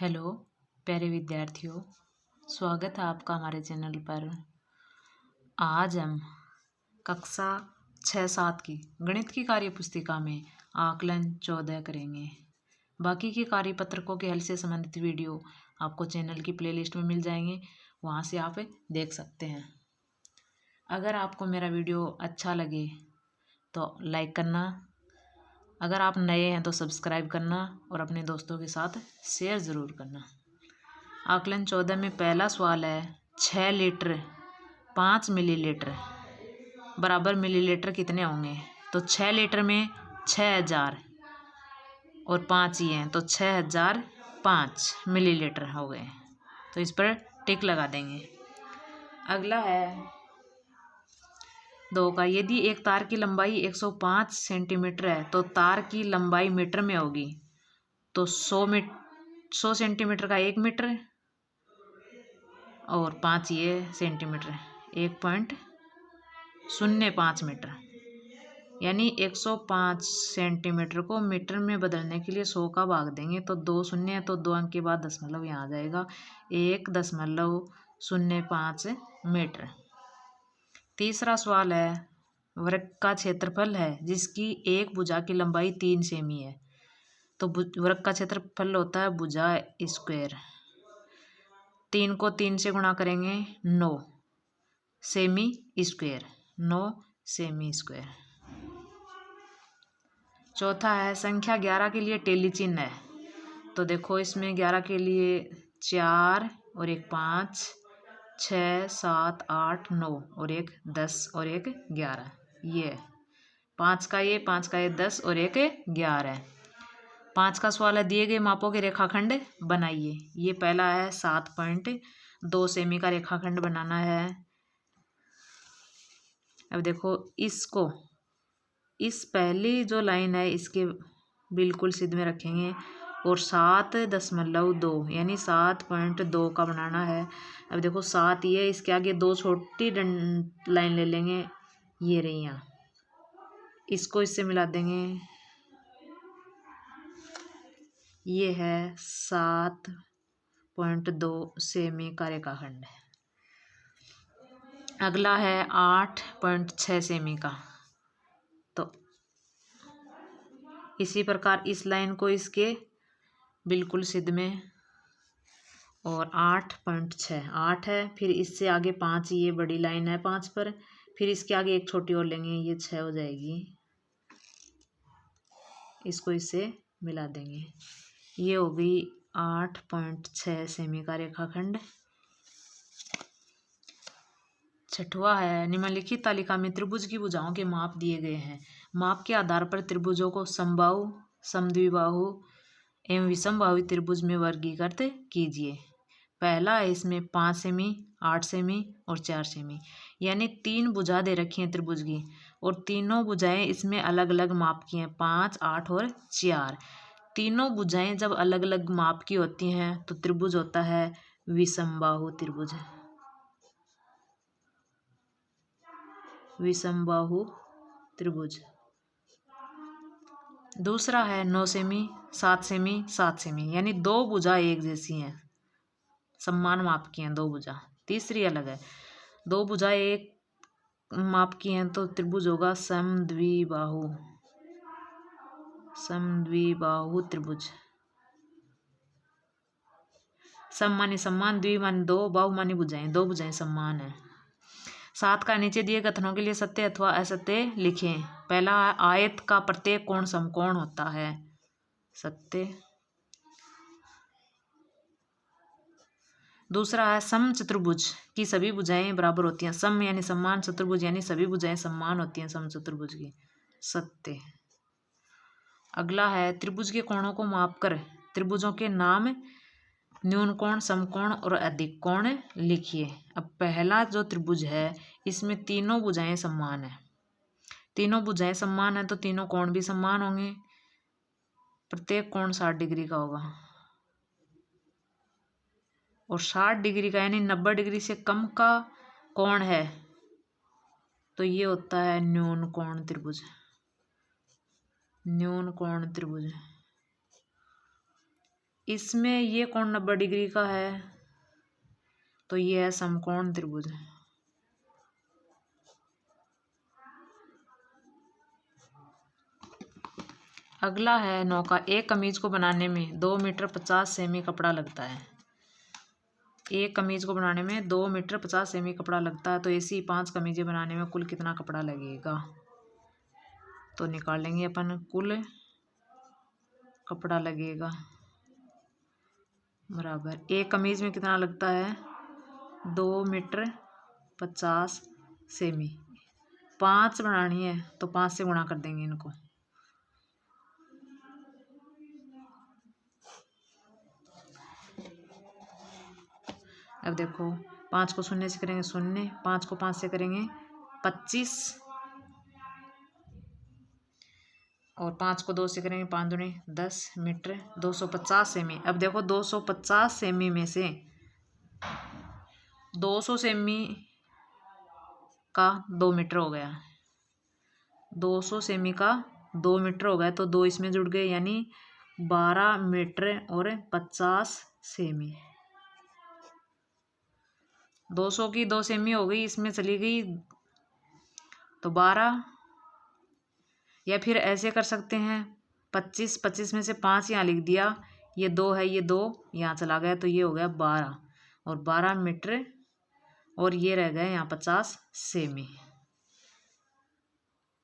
Hello प्यारे विद्यार्थियों, स्वागत है आपका हमारे चैनल पर। आज हम कक्षा 6-7 की गणित की कार्य पुस्तिका में आकलन 14 करेंगे। बाकी के कार्यपत्रकों के हल से संबंधित वीडियो आपको चैनल की प्लेलिस्ट में मिल जाएंगे, वहाँ से आप देख सकते हैं। अगर आपको मेरा वीडियो अच्छा लगे तो लाइक करना, अगर आप नए हैं तो सब्सक्राइब करना और अपने दोस्तों के साथ शेयर ज़रूर करना। आकलन 14 में पहला सवाल है 6 लीटर 5 मिलीलीटर बराबर मिलीलीटर कितने होंगे। तो 6 लीटर में 6000 और 5 ही हैं तो 6005 मिलीलीटर हो गए, तो इस पर टिक लगा देंगे। अगला है 2 का, यदि एक तार की लंबाई 105 सेंटीमीटर है तो तार की लंबाई मीटर में होगी। तो 100 सेंटीमीटर का 1 मीटर और 5 ये सेंटीमीटर 1.05 मीटर, यानी 105 सेंटीमीटर को मीटर में बदलने के लिए 100 का भाग देंगे तो 2 शून्य है तो 2 अंक के बाद दशमलव यहाँ आ जाएगा 1.05 मीटर। तीसरा सवाल है वृत्त का क्षेत्रफल है जिसकी एक भुजा की लंबाई 3 सेमी है। तो वृत्त का क्षेत्रफल होता है भुजा स्क्वायर। 3 को 3 से गुणा करेंगे 9 सेमी स्क्वायर, 9 सेमी स्क्वायर। चौथा है संख्या 11 के लिए टेली चिन्ह है। तो देखो इसमें 11 के लिए 4 और एक 5, 6, 7, 8, 9 और एक 10 और एक 11, ये 5 का ये 5 का ये 10 और एक 11। 5 का सवाल है दिए गए मापों के रेखाखंड बनाइए। ये पहला है 7.2 सेमी का रेखाखंड बनाना है। अब देखो इसको, इस पहली जो लाइन है इसके बिल्कुल सिद्ध में रखेंगे और 7.2 यानी 7.2 का बनाना है। अब देखो 7 ये, इसके आगे 2 छोटी लाइन ले लेंगे, ये रही यहाँ, इसको इससे मिला देंगे, ये है 7.2 सेमी का रेखाखंड है। अगला है 8.6 सेमी का। तो इसी प्रकार इस लाइन को इसके बिल्कुल सिद्ध में और 8.6 8 है, फिर इससे आगे 5, ये बड़ी लाइन है 5 पर, फिर इसके आगे एक छोटी और लेंगे, ये 6 हो जाएगी, इसको इससे मिला देंगे, ये हो गई 8.6 सेमी का रेखाखंड। छठवां है निम्नलिखित तालिका में त्रिभुज की भुजाओं के माप दिए गए हैं। माप के आधार पर त्रिभुजों को समबाहु, समद्विबाहु एवं विषमबाहु त्रिभुज में वर्गीकृत कीजिए। पहला है इसमें 5 सेमी, 8 सेमी और 4 सेमी, यानी 3 भुजा दे रखी हैं त्रिभुज की और तीनों भुजाएं इसमें अलग अलग माप की हैं, 5, 8 और 4। तीनों भुजाएं जब अलग अलग माप की होती हैं तो त्रिभुज होता है विषमबाहु त्रिभुज, विषमबाहु त्रिभुज। दूसरा है 9 सेमी, 7 सेमी, 7 सेमी, यानी 2 भुजा एक जैसी हैं, समान माप की हैं 2 भुजा। तीसरी अलग है, 2 भुजा एक माप की हैं तो त्रिभुज होगा समद्विबाहु, समद्विबाहु त्रिभुज। सम मानी समान, द्वि मानी 2, बाहु मानी भुजाएं, 2 भुजाएं समान है। 7 का नीचे दिए कथनों के लिए सत्य अथवा असत्य लिखें। पहला आयत का प्रत्येक कोण समकोण होता है, सत्य। दूसरा है सम चतुर्भुज की सभी भुजाएं बराबर होती हैं। सम यानी समान, चतुर्भुज यानी सभी भुजाएं समान होती हैं सम चतुर्भुज की, सत्य। अगला है त्रिभुज के कोणों को मापकर त्रिभुजों के नाम न्यून कोण, समकोण और अधिक कोण लिखिए। अब पहला जो त्रिभुज है इसमें तीनों भुजाएं समान है, तीनों भुजाएं समान है तो तीनों कोण भी समान होंगे, प्रत्येक कोण 60 डिग्री का होगा और 60 डिग्री का यानी 90 डिग्री से कम का कोण है तो ये होता है न्यून कोण त्रिभुज, न्यून कोण त्रिभुज। इसमें ये कोण 90 डिग्री का है, तो ये है समकोण त्रिभुज। अगला है 9 का, एक कमीज को बनाने में 2 मीटर 50 सेमी कपड़ा लगता है। एक कमीज को बनाने में 2 मीटर 50 सेमी कपड़ा लगता है, तो ऐसी 5 कमीजें बनाने में कुल कितना कपड़ा लगेगा? तो निकाल लेंगे अपन, कुल कपड़ा लगेगा बराबर, एक कमीज में कितना लगता है? 2 मीटर 50 सेमी। 5 बनानी है तो 5 से गुणा कर देंगे इनको। अब देखो, 5 को 0 से करेंगे 0, 5 को 5 से करेंगे 25, और 5 को 2 से करेंगे 5 दूनी 10 मीटर 250 सेमी। अब देखो 250 सेमी में से 200 सेमी का 2 मीटर हो गया, 200 सेमी का 2 मीटर हो गया, तो 2 इसमें जुड़ गए, यानी 12 मीटर और 50 सेमी। 200 की 2 सेमी हो गई, इसमें चली गई तो 12, या फिर ऐसे कर सकते हैं 25 में से 5 यहाँ लिख दिया, ये 2 है, ये 2 यहाँ चला गया, तो ये हो गया 12, और 12 मीटर, और ये रह गए यहाँ 50 सेमी।